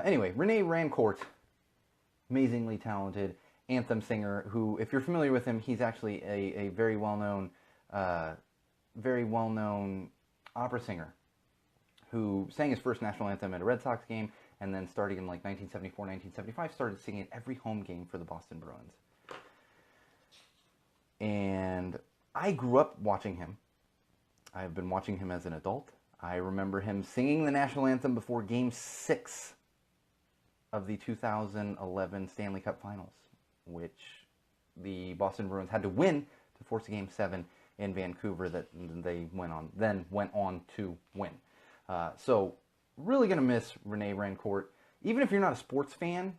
Anyway, Rene Rancourt, amazingly talented anthem singer who, if you're familiar with him, he's actually a very well-known opera singer who sang his first national anthem at a Red Sox game, and then starting in like 1974, 1975, started singing at every home game for the Boston Bruins. And I grew up watching him. I've been watching him as an adult. I remember him singing the national anthem before Game 6 of the 2011 Stanley Cup Finals, which the Boston Bruins had to win to force a Game 7 in Vancouver that they went on to win. So really going to miss Rene Rancourt. Even if you're not a sports fan,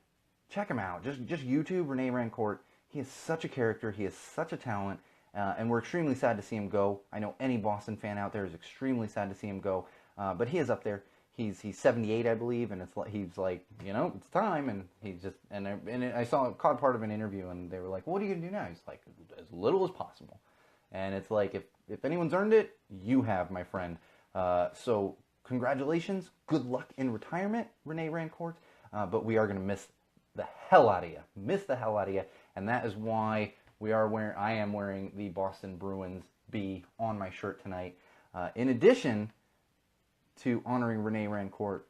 check him out. Just YouTube Rene Rancourt. He is such a character. He is such a talent. And we're extremely sad to see him go. I know any Boston fan out there is extremely sad to see him go. But he is up there. He's 78, I believe, and he's like, it's time. And he's just I caught part of an interview, and they were like, "What are you gonna do now?" He's like, "As little as possible." And it's like, if anyone's earned it, you have, my friend. So congratulations, good luck in retirement, Rene Rancourt. But we are gonna miss the hell out of you, and that is why I am wearing the Boston Bruins B on my shirt tonight. In addition to honoring Rene Rancourt,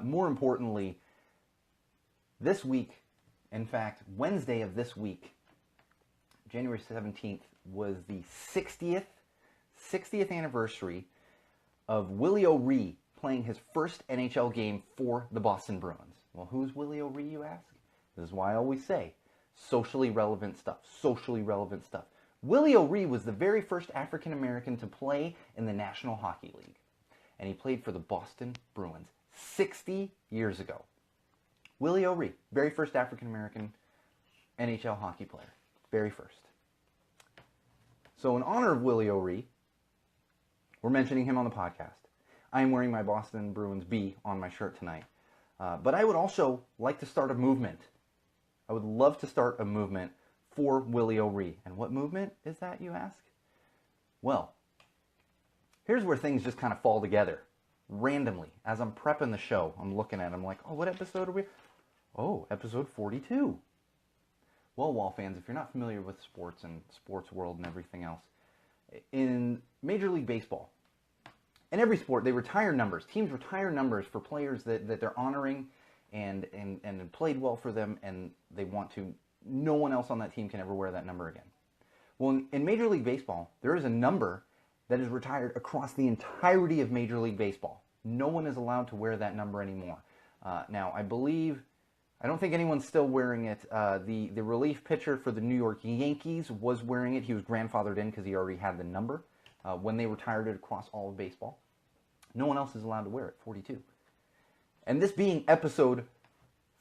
more importantly, this week, in fact, Wednesday of this week, January 17th, was the 60th anniversary of Willie O'Ree playing his first NHL game for the Boston Bruins. Well, who's Willie O'Ree, you ask? This is why I always say, socially relevant stuff. Willie O'Ree was the very first African-American to play in the National Hockey League. And he played for the Boston Bruins 60 years ago. Willie O'Ree, very first African-American NHL hockey player. Very first. So in honor of Willie O'Ree, we're mentioning him on the podcast. I am wearing my Boston Bruins B on my shirt tonight. But I would also like to start a movement. I would love to start a movement for Willie O'Ree. And what movement is that, you ask? Well, here's where things just kind of fall together. Randomly. As I'm prepping the show, I'm looking at it, I'm like, oh, what episode are we? Oh, episode 42. Well, Wall fans, if you're not familiar with sports and sports world and everything else, in Major League Baseball, in every sport, they retire numbers. Teams retire numbers for players that they're honoring and played well for them, and they want to. No one else on that team can ever wear that number again. Well, in Major League Baseball, there is a number that is retired across the entirety of Major League Baseball. No one is allowed to wear that number anymore. Now, I don't think anyone's still wearing it. The relief pitcher for the New York Yankees was wearing it. He was grandfathered in because he already had the number when they retired it across all of baseball. No one else is allowed to wear it, 42. And this being episode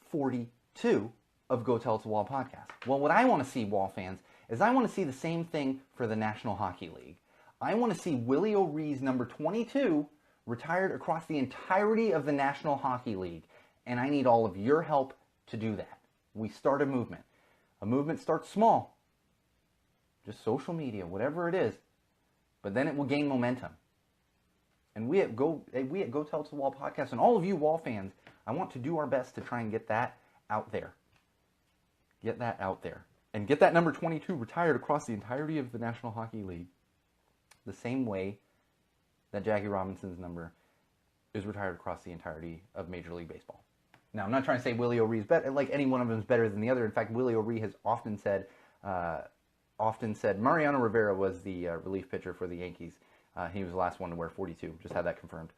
42 of Go Tell It to Wall podcast. Well, what I want to see, Wall fans, is I want to see the same thing for the National Hockey League. I want to see Willie O'Ree's number 22 retired across the entirety of the National Hockey League. And I need all of your help to do that. We start a movement. A movement starts small. Just social media, whatever it is. But then it will gain momentum. And we at Go Tell It to the Wall podcast, and all of you Wall fans, I want to do our best to try and get that out there. Get that out there. And get that number 22 retired across the entirety of the National Hockey League. The same way that Jackie Robinson's number is retired across the entirety of Major League Baseball. Now, I'm not trying to say Willie O'Ree is better, like any one of them is better than the other. In fact, Willie O'Ree has often said Mariano Rivera was the relief pitcher for the Yankees. He was the last one to wear 42. Just had that confirmed.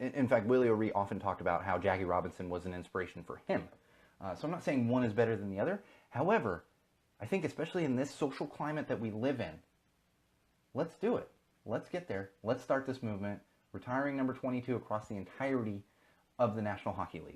In fact, Willie O'Ree often talked about how Jackie Robinson was an inspiration for him. So I'm not saying one is better than the other. However, I think especially in this social climate that we live in, let's do it. Let's get there. Let's start this movement, retiring number 22 across the entirety of the National Hockey League.